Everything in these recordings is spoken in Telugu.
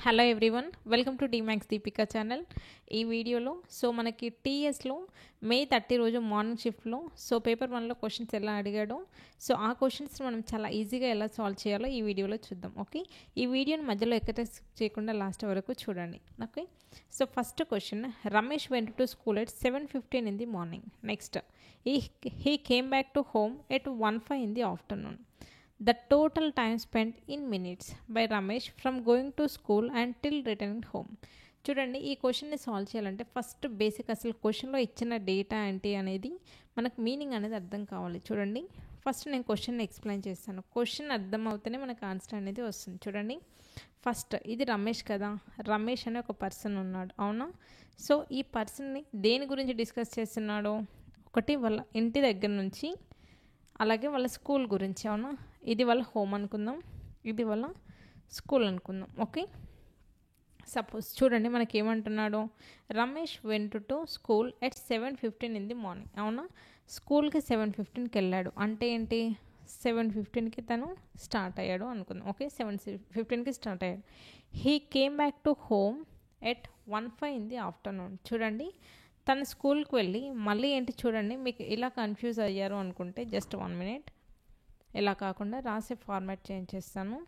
హలో ఎవ్రీవన్, వెల్కమ్ టు డీమ్యాక్స్ దీపికా ఛానల్. ఈ వీడియోలో మనకి టీఎస్లో మే 30 రోజు మార్నింగ్ షిఫ్ట్లో పేపర్ 1లో క్వశ్చన్స్ ఎలా అడిగాడో ఆ క్వశ్చన్స్ మనం చాలా ఈజీగా ఎలా సాల్వ్ చేయాలో ఈ వీడియోలో చూద్దాం. ఓకే, ఈ వీడియోని మధ్యలో ఎక్కడ స్కిప్ చేయకుండా లాస్ట్ వరకు చూడండి. Okay, first question, Ramesh went to school at 7:15 in the morning. Next, he came back to home at 1:05 in the afternoon. The total time spent in minutes by Ramesh from going to school until returning home. చూడండి, ఈ క్వశ్చన్ని సాల్వ్ చేయాలంటే ఫస్ట్ బేసిక్ అసలు క్వశ్చన్లో ఇచ్చిన డేటా ఏంటి అనేది మనకు మీనింగ్ అనేది అర్థం కావాలి. చూడండి, ఫస్ట్ నేను క్వశ్చన్ని ఎక్స్ప్లెయిన్ చేస్తాను. క్వశ్చన్ అర్థం అవుతేనే మనకు ఆన్సర్ అనేది వస్తుంది. చూడండి, ఫస్ట్ ఇది రమేష్ కదా, రమేష్ అనే ఒక పర్సన్ ఉన్నాడు, అవునా? ఈ పర్సన్ని దేని గురించి డిస్కస్ చేస్తున్నాడో, ఒకటి వాళ్ళ ఇంటి దగ్గర నుంచి, అలాగే వాళ్ళ స్కూల్ గురించి, అవునా? ఇది వాళ్ళ హోమ్ అనుకుందాం, ఇది వాళ్ళ స్కూల్ అనుకుందాం. ఓకే, సపోజ్ చూడండి మనకి ఏమంటున్నాడు, Ramesh went to school at 7:15 in the morning. అవునా, స్కూల్కి 7:15కి వెళ్ళాడు అంటే ఏంటి, 7:15కి తను స్టార్ట్ అయ్యాడు అనుకుందాం. ఓకే, 7:15కి స్టార్ట్ అయ్యాడు. He came back to home at 1:05 in the afternoon. చూడండి, తను స్కూల్కి వెళ్ళి మళ్ళీ ఏంటి, చూడండి మీకు ఇలా కన్ఫ్యూజ్ అయ్యారు అనుకుంటే జస్ట్ 1 minute, ఇలా కాకుండా రాసే ఫార్మాట్ చేంజ్ చేస్తాను.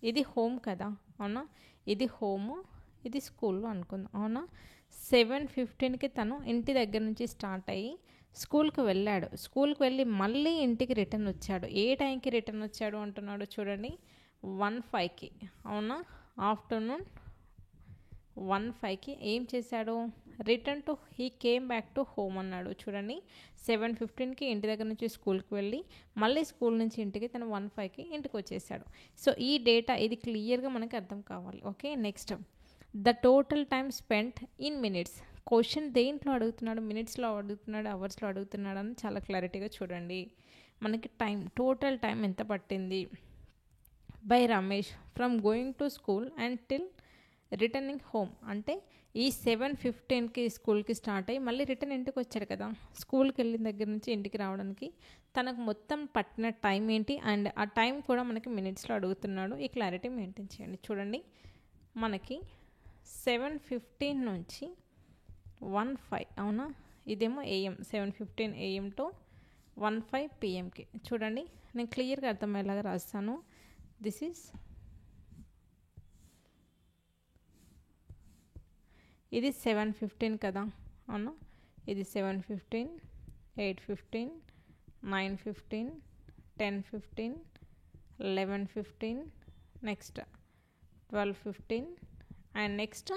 ఇది హోమ్ కదా, అవునా? ఇది హోము, ఇది స్కూల్లో అనుకుందాం, అవునా? 7:15కి తను ఇంటి దగ్గర నుంచి స్టార్ట్ అయ్యి స్కూల్కి వెళ్ళాడు. స్కూల్కి వెళ్ళి మళ్ళీ ఇంటికి రిటర్న్ వచ్చాడు. ఏ టైంకి రిటర్న్ వచ్చాడు అంటున్నాడు, చూడండి 1:05కి, అవునా? ఆఫ్టర్నూన్ 1:05కి ఏం చేశాడు, return to he came back to home అన్నాడు. చూడండి, 7:15కి ఇంటి దగ్గర నుంచి స్కూల్కి వెళ్ళి మళ్ళీ స్కూల్ నుంచి ఇంటికి తను 1:05కి ఇంటికి వచ్చేసాడు. ఈ డేటా ఇది క్లియర్గా మనకి అర్థం కావాలి. Okay, next, the total time spent in minutes. Question దేంట్లో అడుగుతున్నాడు, మినిట్స్లో అడుగుతున్నాడు, అవర్స్లో అడుగుతున్నాడు అని చాలా క్లారిటీగా చూడండి. మనకి టైం, టోటల్ టైం ఎంత పట్టింది by Ramesh from going to school and till returning home అంటే ఈ 7:15కి స్కూల్కి స్టార్ట్ అయ్యి మళ్ళీ రిటర్న్ ఇంటికి వచ్చాడు కదా, స్కూల్కి వెళ్ళిన దగ్గర నుంచి ఇంటికి రావడానికి తనకు మొత్తం పట్టిన టైం ఏంటి, అండ్ ఆ టైం కూడా మనకి మినిట్స్లో అడుగుతున్నాడు. ఈ క్లారిటీ మెయింటైన్ చేయండి. చూడండి, మనకి 7:15 నుంచి 1:05, అవునా? ఇదేమో AM, 7:15 AM టు 1:05 PMకి. చూడండి, నేను క్లియర్గా అర్థమయ్యేలాగా రాస్తాను. దిస్ ఈజ్, ఇది 7:15 కదా, అవునా? ఇది 7:15, 8:15, 9:15, 10:15, 11:15, నెక్స్ట్ 12:15 అండ్ నెక్స్ట్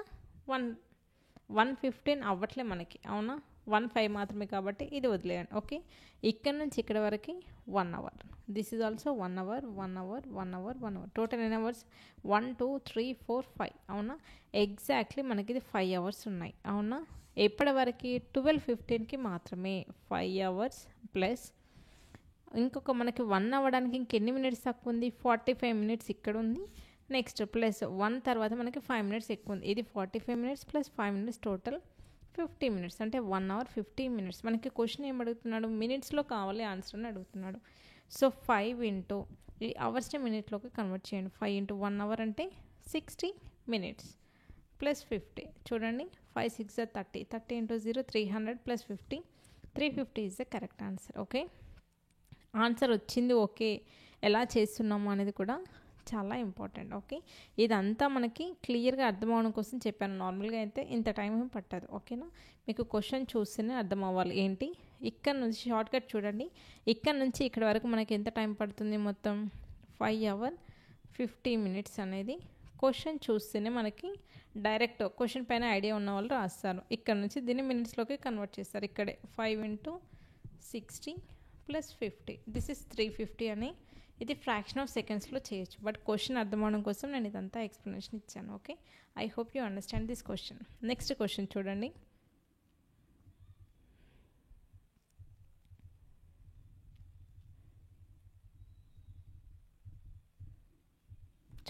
1:15 అవ్వట్లే మనకి, అవునా? 1:05 మాత్రమే కాబట్టి ఇది వదిలేయండి. ఓకే, ఇక్కడ నుంచి ఇక్కడ వరకు 1 hour. This is also 1 hour, 1 hour, 1 hour, 1 hour. Total ఎన్ని అవర్స్, 1 2 3 4 5, అవునా? ఎగ్జాక్ట్లీ మనకి ఇది 5 hours ఉన్నాయి, అవునా? ఎప్పటి వరకు, 12:15కి మాత్రమే 5 hours ప్లస్ ఇంకొక మనకి 1 అవ్వడానికి ఇంకెన్ని మినిట్స్ తక్కువ ఉంది, 45 minutes ఇక్కడ ఉంది. నెక్స్ట్ ప్లస్ 1 తర్వాత మనకి 5 minutes ఎక్కువ ఉంది. ఇది 45 minutes plus 5 minutes total 50 minutes, అంటే 1 hour 50 minutes. మనకి క్వశ్చన్ ఏం అడుగుతున్నాడు, మినిట్స్లో కావాలి ఆన్సర్ అని అడుగుతున్నాడు. 5 ఇంటూ ఈ అవర్స్ని మినిట్లోకి కన్వర్ట్ చేయండి. 5 ఇంటూ 1 hour అంటే 60 minutes ప్లస్ 50. చూడండి, 5 6 30, 30 into 0 300 plus 50, 350 is the correct answer. Okay, answer వచ్చింది. ఓకే, ఎలా చేస్తున్నాము అనేది కూడా చాలా ఇంపార్టెంట్. ఓకే, ఇదంతా మనకి క్లియర్గా అర్థం అవడం కోసం చెప్పాను. నార్మల్గా అయితే ఇంత టైం ఏం పట్టదు. ఓకేనా, మీకు క్వశ్చన్ చూస్తేనే అర్థం అవ్వాలి ఏంటి. ఇక్కడ నుంచి షార్ట్ కట్ చూడండి, ఇక్కడ నుంచి ఇక్కడ వరకు మనకి ఎంత టైం పడుతుంది, మొత్తం 5 hour 50 minutes అనేది క్వశ్చన్ చూస్తేనే మనకి డైరెక్ట్ క్వశ్చన్ పైన ఐడియా ఉన్న వాళ్ళు రాస్తారు. ఇక్కడ నుంచి దీన్ని మినిట్స్లోకి కన్వర్ట్ చేస్తారు. ఇక్కడే 5 ఇంటూ 60 ప్లస్ 50, దిస్ ఇస్ 350 అని ఇది ఫ్రాక్షన్ ఆఫ్ సెకండ్స్లో చేయొచ్చు. బట్ క్వశ్చన్ అర్థం అవడం కోసం నేను ఇదంతా ఎక్స్ప్లెనేషన్ ఇచ్చాను. Okay, I hope you understand this question. Next question చూడండి,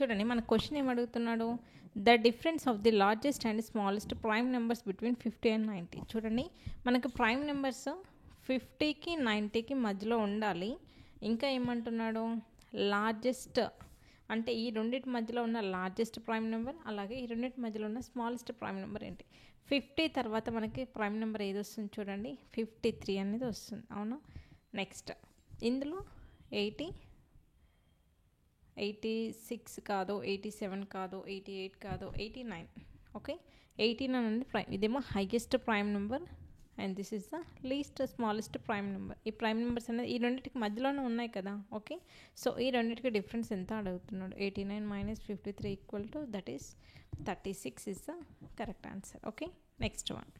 చూడండి మన క్వశ్చన్ ఏం అడుగుతున్నాడు, the difference of the largest and smallest prime numbers between 50 and 90. చూడండి, మనకి ప్రైమ్ నెంబర్స్ 50కి 90కి మధ్యలో ఉండాలి. ఇంకా ఏమంటున్నాడు, లార్జెస్ట్ అంటే ఈ రెండింటి మధ్యలో ఉన్న లార్జెస్ట్ ప్రైమ్ నెంబర్, అలాగే ఈ రెండింటి మధ్యలో ఉన్న స్మాలెస్ట్ ప్రైమ్ నెంబర్ ఏంటి? 50 తర్వాత మనకి ప్రైమ్ నెంబర్ ఏది వస్తుంది చూడండి, 53 అనేది వస్తుంది, అవునా? నెక్స్ట్ ఇందులో 86 కాదు, 87 కాదు, 88 కాదు, 89. ఓకే, 89 అనేది ప్రైమ్, ఇదేమో highest prime number and this is the least smallest prime number. ఈ ప్రైమ్ నెంబర్స్ అనేది ఈ రెండింటికి మధ్యలోనే ఉన్నాయి కదా. ఓకే, సో ఈ రెండింటికి డిఫరెన్స్ ఎంత అడుగుతున్నాడు? 89 - 53 equal to that is 36 is the correct answer. Okay, next one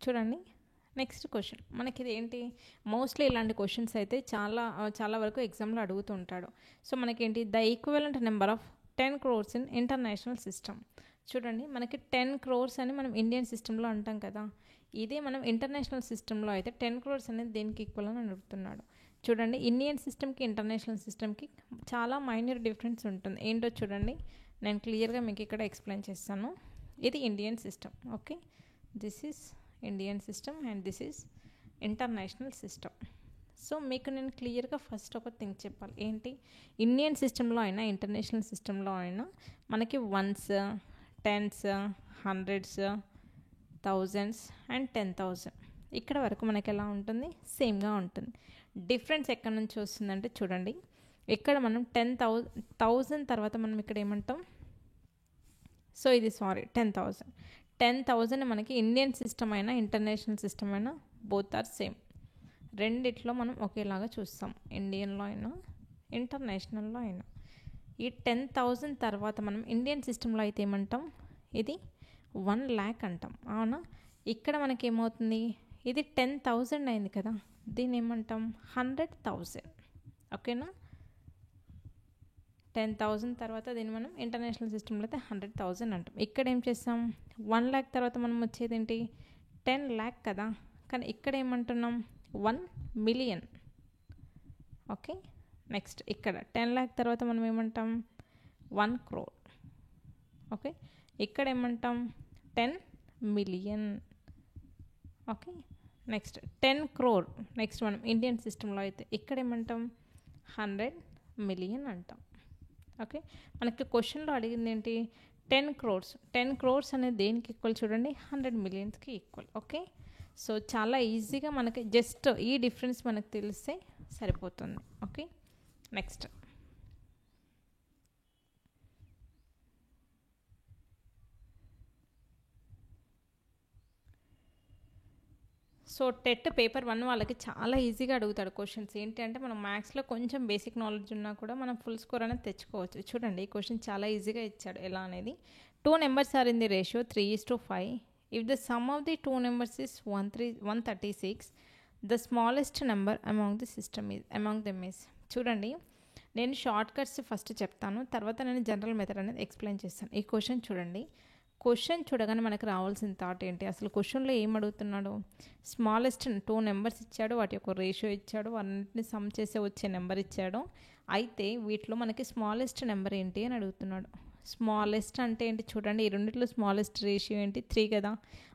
చూడండి. నెక్స్ట్ క్వశ్చన్ మనకి ఇది ఏంటి, మోస్ట్లీ ఇలాంటి క్వశ్చన్స్ అయితే చాలా వరకు ఎగ్జామ్లో అడుగుతూ ఉంటాడు. సో మనకేంటి, the equivalent number of 10 crores in international system. చూడండి, మనకి 10 crores అని మనం ఇండియన్ సిస్టంలో అంటాం కదా, ఇదే మనం ఇంటర్నేషనల్ సిస్టంలో అయితే 10 crores అనేది దేనికి ఈక్వల్ అని అడుగుతున్నాడు. చూడండి, ఇండియన్ సిస్టమ్కి ఇంటర్నేషనల్ సిస్టమ్కి చాలా మైనర్ డిఫరెన్స్ ఉంటుంది. ఏంటో చూడండి, నేను క్లియర్గా మీకు ఇక్కడ ఎక్స్ప్లెయిన్ చేస్తాను. ఇది Indian system. Okay, this is Indian system and this is international system. So మీకు నేను క్లియర్గా ఫస్ట్ ఒక థింగ్ చెప్పాలి, ఏంటి, ఇండియన్ సిస్టంలో అయినా ఇంటర్నేషనల్ సిస్టంలో అయినా మనకి 1s, 10s, 100s, 1000s and 10,000 ఇక్కడ వరకు మనకి ఎలా ఉంటుంది, సేమ్గా ఉంటుంది. డిఫరెన్స్ ఎక్కడి నుంచి వస్తుందంటే చూడండి, ఇక్కడ మనం 10,000 తర్వాత మనం ఇక్కడ ఏమంటాం, సో ఇది 10,000 మనకి ఇండియన్ సిస్టమ్ అయినా ఇంటర్నేషనల్ సిస్టమ్ అయినా బోత్ ఆర్ సేమ్, రెండిట్లో మనం ఒకేలాగా చూస్తాం, ఇండియన్లో అయినా ఇంటర్నేషనల్లో అయినా. ఈ 10,000 తర్వాత మనం ఇండియన్ సిస్టంలో అయితే ఏమంటాం, ఇది 1 lakh అంటాం, అవునా? ఇక్కడ మనకి ఏమవుతుంది, ఇది 10,000 అయింది కదా, దీన్ని ఏమంటాం, 100,000. ఓకేనా, 10,000 తర్వాత దీన్ని మనం ఇంటర్నేషనల్ సిస్టంలో అయితే 100,000 అంటాం. ఇక్కడ ఏం చేస్తాం, 1 lakh తర్వాత మనం వచ్చేది ఏంటి, 10 lakh కదా, కానీ ఇక్కడ ఏమంటున్నాం, 1 million. ఓకే, నెక్స్ట్ ఇక్కడ 10 lakh తర్వాత మనం ఏమంటాం, 1 crore. ఓకే, ఇక్కడ ఏమంటాం, 10 million. Okay, next 10 crore. Next మనం ఇండియన్ సిస్టంలో అయితే ఇక్కడ ఏమంటాం, 100 million అంటాం. ఓకే, మనకి క్వశ్చన్లో అడిగింది ఏంటి, 10 crores. 10 crores అనేది దేనికి ఈక్వల్ చూడండి, 100 millionsకి ఈక్వల్. ఓకే, సో చాలా ఈజీగా మనకి జస్ట్ ఈ డిఫరెన్స్ మనకు తెలిస్తే సరిపోతుంది. Okay, next so TET paper 1 వాళ్ళకి చాలా ఈజీగా అడుగుతాడు క్వశ్చన్స్. ఏంటి అంటే మనం మ్యాథ్స్లో కొంచెం బేసిక్ నాలెడ్జ్ ఉన్నా కూడా మనం ఫుల్ స్కోర్ అనేది తెచ్చుకోవచ్చు. చూడండి, ఈ క్వశ్చన్ చాలా ఈజీగా ఇచ్చాడు. ఎలా అనేది, 2 numbers are in the ratio 3:5. If the sum of the 2 numbers is 136, the smallest number among the system is among them is. చూడండి, నేను షార్ట్ కట్స్ ఫస్ట్ చెప్తాను, తర్వాత నేను జనరల్ మెథడ్ అనేది ఎక్స్ప్లెయిన్ చేస్తాను. ఈ క్వశ్చన్ చూడండి, క్వశ్చన్ చూడగానే మనకు రావాల్సిన థాట్ ఏంటి, అసలు క్వశ్చన్లో ఏం అడుగుతున్నాడు, స్మాలెస్ట్ 2 numbers ఇచ్చాడు, వాటి యొక్క రేషియో ఇచ్చాడు, వాటిని సమ్ చేసే వచ్చే నెంబర్ ఇచ్చాడు. అయితే వీటిలో మనకి స్మాలెస్ట్ నెంబర్ ఏంటి అని అడుగుతున్నాడు. స్మాలెస్ట్ అంటే ఏంటి చూడండి, ఈ రెండిట్లో స్మాలెస్ట్ రేషియో ఏంటి, 3 కదా,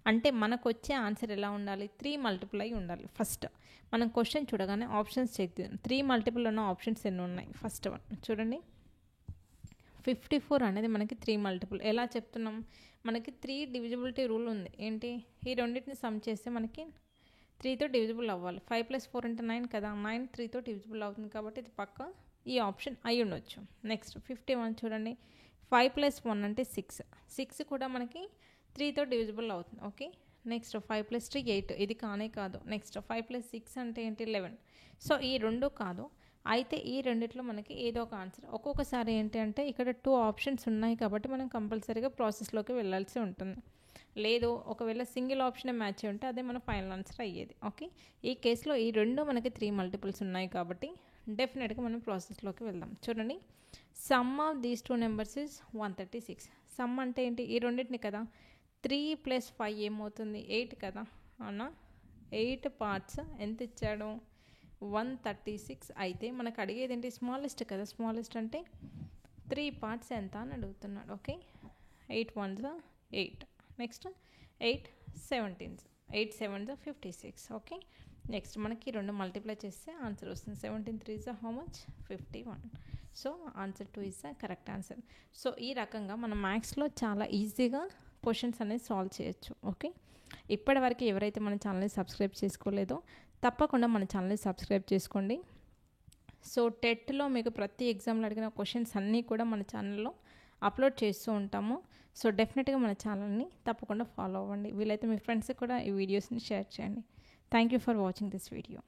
అంటే మనకు వచ్చే ఆన్సర్ ఎలా ఉండాలి, 3 multiply ఉండాలి. ఫస్ట్ మనం క్వశ్చన్ చూడగానే ఆప్షన్స్ చెక్ చేద్దాం, 3 multiple ఉన్న ఆప్షన్స్ ఎన్ని ఉన్నాయి. ఫస్ట్ వన్ చూడండి, 54 అనేది మనకి 3 multiple. ఎలా చెప్తున్నాం, మనకి 3 డివిజిబిలిటీ రూల్ ఉంది. ఏంటి, ఈ రెండింటిని సమ్ చేస్తే మనకి 3తో డివిజిబుల్ అవ్వాలి. 5 + 4 = 9 కదా, 9 3తో డివిజిబుల్ అవుతుంది కాబట్టి ఇది పక్క ఈ ఆప్షన్ అయి ఉండొచ్చు. నెక్స్ట్ 51 చూడండి, 5 + 1 అంటే 6. 6 కూడా మనకి 3తో డివిజిబుల్ అవుతుంది. ఓకే, నెక్స్ట్ 5 + 3 8, ఇది కానే కాదు. నెక్స్ట్ 5 + 6 అంటే ఏంటి, 11. సో ఈ రెండు కాదు, అయితే ఈ రెండిట్లో మనకి ఏదో ఒక ఆన్సర్. ఒక్కొక్కసారి ఏంటి అంటే ఇక్కడ 2 ఆప్షన్స్ ఉన్నాయి కాబట్టి మనం కంపల్సరీగా ప్రాసెస్లోకి వెళ్ళాల్సి ఉంటుంది. లేదు ఒకవేళ సింగిల్ ఆప్షన్ మ్యాచ్ ఉంటే అదే మన ఫైనల్ ఆన్సర్ అయ్యేది. ఓకే, ఈ కేసులో ఈ రెండు మనకి 3 multiples ఉన్నాయి కాబట్టి డెఫినెట్గా మనం ప్రాసెస్లోకి వెళ్దాం. చూడండి, some of these 2 numbers is 136. Some అంటే ఏంటి, ఈ రెండింటిని కదా, 3 + 5 ఏమవుతుంది, 8 కదా, అవునా? 8 parts ఎంత ఇచ్చాడు, 136. అయితే మనకు అడిగేది ఏంటి, స్మాలెస్ట్ కదా, స్మాలెస్ట్ అంటే 3 parts ఎంత అని అడుగుతున్నాడు. Okay, 8 1s 8, next 8 17s, 8 7s 56. Okay, next మనకి 2 మల్టిప్లై చేస్తే ఆన్సర్ వస్తుంది. 17 3 is how much 51. So answer 2 is the correct answer. So ఈ రకంగా మనం మ్యాథ్స్లో చాలా ఈజీగా క్వశ్చన్స్ అనేది సాల్వ్ చేయొచ్చు. ఓకే, ఇప్పటివరకు ఎవరైతే మన ఛానల్ని సబ్స్క్రైబ్ చేసుకోలేదో తప్పకుండా మన ఛానల్ని సబ్స్క్రైబ్ చేసుకోండి. సో టెట్లో మీకు ప్రతి ఎగ్జామ్లో అడిగిన క్వశ్చన్స్ అన్నీ కూడా మన ఛానల్లో అప్లోడ్ చేస్తూ ఉంటాము. సో డెఫినెట్గా మన ఛానల్ని తప్పకుండా ఫాలో అవ్వండి. వీలైతే మీ ఫ్రెండ్స్కి కూడా ఈ వీడియోస్ని షేర్ చేయండి. Thank you for watching this video.